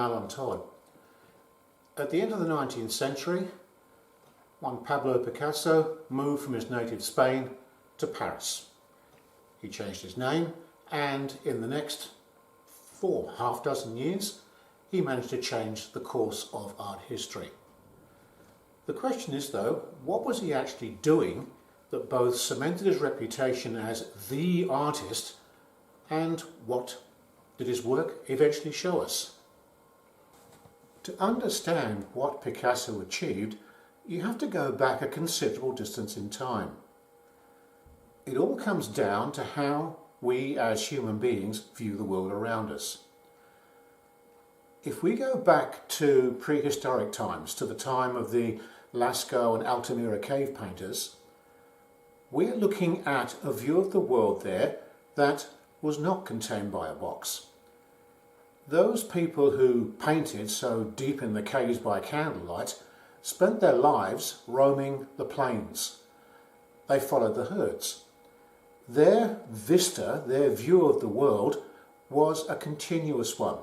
Alan Todd. At the end of the 19th century, one Pablo Picasso moved from his native Spain to Paris. He changed his name, and in the next half dozen years, he managed to change the course of art history. The question is, though, what was he actually doing that both cemented his reputation as the artist, and what did his work eventually show us? To understand what Picasso achieved, you have to go back a considerable distance in time. It all comes down to how we as human beings view the world around us. If we go back to prehistoric times, to the time of the Lascaux and Altamira cave painters, we're looking at a view of the world there that was not contained by a box. Those people who painted so deep in the caves by candlelight spent their lives roaming the plains. They followed the herds. Their vista, their view of the world, was a continuous one.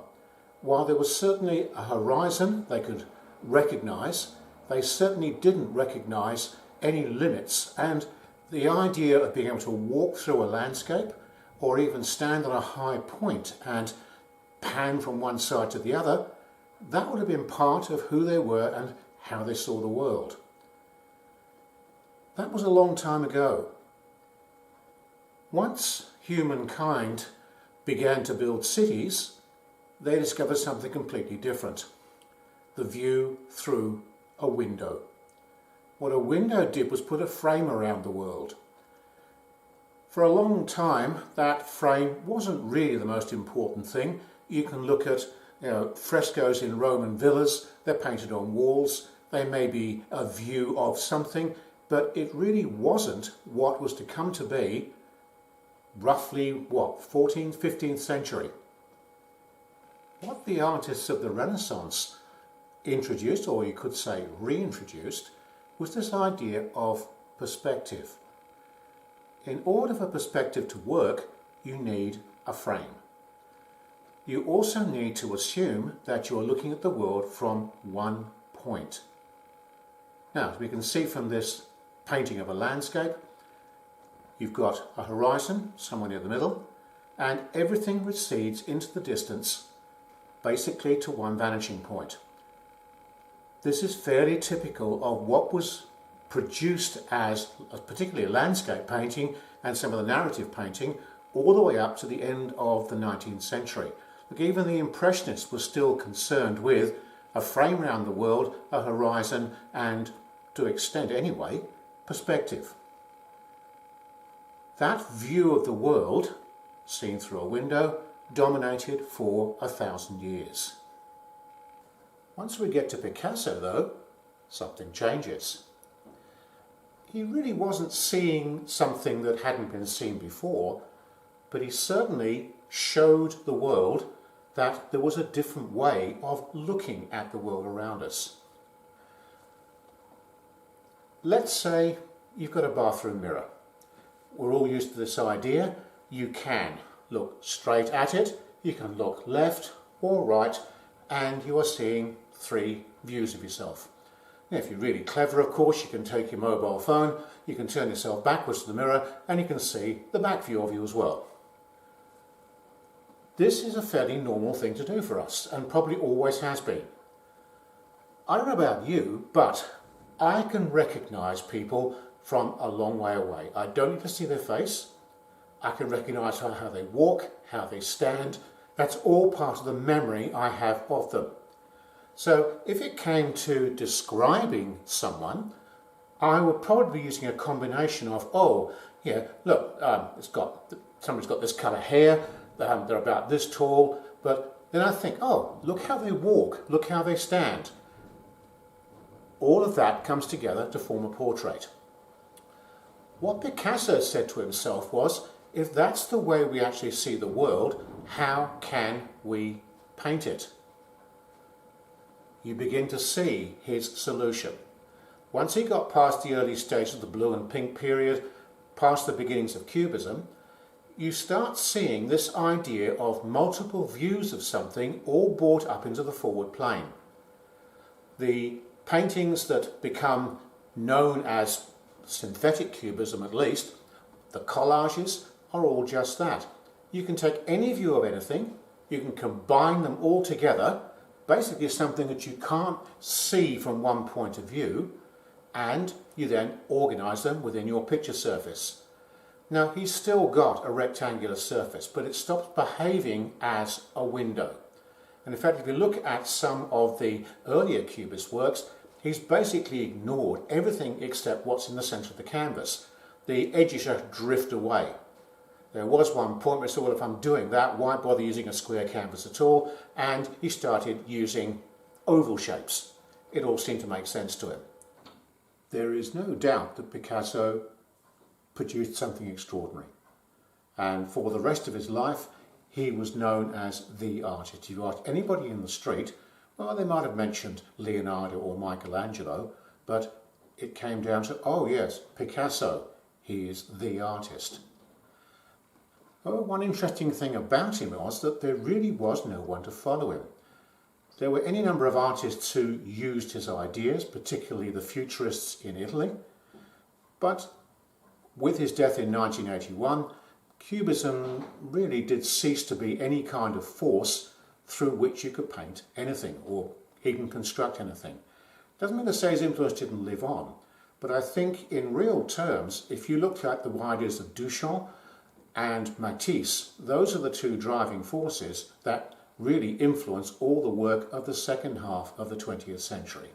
While there was certainly a horizon they could recognise, they certainly didn't recognise any limits, and the idea of being able to walk through a landscape or even stand on a high point and pan from one side to the other, that would have been part of who they were and how they saw the world. That was a long time ago. Once humankind began to build cities, they discovered something completely different. The view through a window. What a window did was put a frame around the world. For a long time, that frame wasn't really the most important thing. You can look at frescoes in Roman villas, they're painted on walls, they may be a view of something, but it really wasn't what was to come to be roughly, 14th, 15th century. What the artists of the Renaissance introduced, or you could say reintroduced, was this idea of perspective. In order for perspective to work, you need a frame. You also need to assume that you're looking at the world from one point. Now, as we can see from this painting of a landscape, you've got a horizon somewhere near the middle, and everything recedes into the distance, basically to one vanishing point. This is fairly typical of what was produced as particularly landscape painting and some of the narrative painting all the way up to the end of the 19th century. Look, even the Impressionists were still concerned with a frame around the world, a horizon, and, to extent anyway, perspective. That view of the world, seen through a window, dominated for 1,000 years. Once we get to Picasso, though, something changes. He really wasn't seeing something that hadn't been seen before, but he certainly showed the world that there was a different way of looking at the world around us. Let's say you've got a bathroom mirror. We're all used to this idea. You can look straight at it, you can look left or right, and you are seeing 3 views of yourself. Now, if you're really clever, of course, you can take your mobile phone, you can turn yourself backwards to the mirror, and you can see the back view of you as well. This is a fairly normal thing to do for us, and probably always has been. I don't know about you, but I can recognise people from a long way away. I don't need to see their face. I can recognise how they walk, how they stand. That's all part of the memory I have of them. So if it came to describing someone, I would probably be using a combination of, somebody's got this colour hair, they're about this tall, but then I think, look how they walk, look how they stand. All of that comes together to form a portrait. What Picasso said to himself was, if that's the way we actually see the world, how can we paint it? You begin to see his solution. Once he got past the early stages of the blue and pink period, past the beginnings of Cubism, you start seeing this idea of multiple views of something all brought up into the forward plane. The paintings that become known as synthetic cubism, at least, the collages, are all just that. You can take any view of anything, you can combine them all together, basically something that you can't see from one point of view, and you then organise them within your picture surface. Now, he's still got a rectangular surface, but it stops behaving as a window. And in fact, if you look at some of the earlier Cubist works, he's basically ignored everything except what's in the centre of the canvas. The edges just drift away. There was one point where he said, well, if I'm doing that, why bother using a square canvas at all? And he started using oval shapes. It all seemed to make sense to him. There is no doubt that Picasso produced something extraordinary. And for the rest of his life, he was known as the artist. If you ask anybody in the street, well, they might have mentioned Leonardo or Michelangelo, but it came down to, oh yes, Picasso, he is the artist. Oh, one interesting thing about him was that there really was no one to follow him. There were any number of artists who used his ideas, particularly the Futurists in Italy, but with his death in 1981, Cubism really did cease to be any kind of force through which you could paint anything or even construct anything. Doesn't mean to say his influence didn't live on, but I think in real terms, if you looked at the ideas of Duchamp and Matisse, those are the two driving forces that really influence all the work of the second half of the 20th century.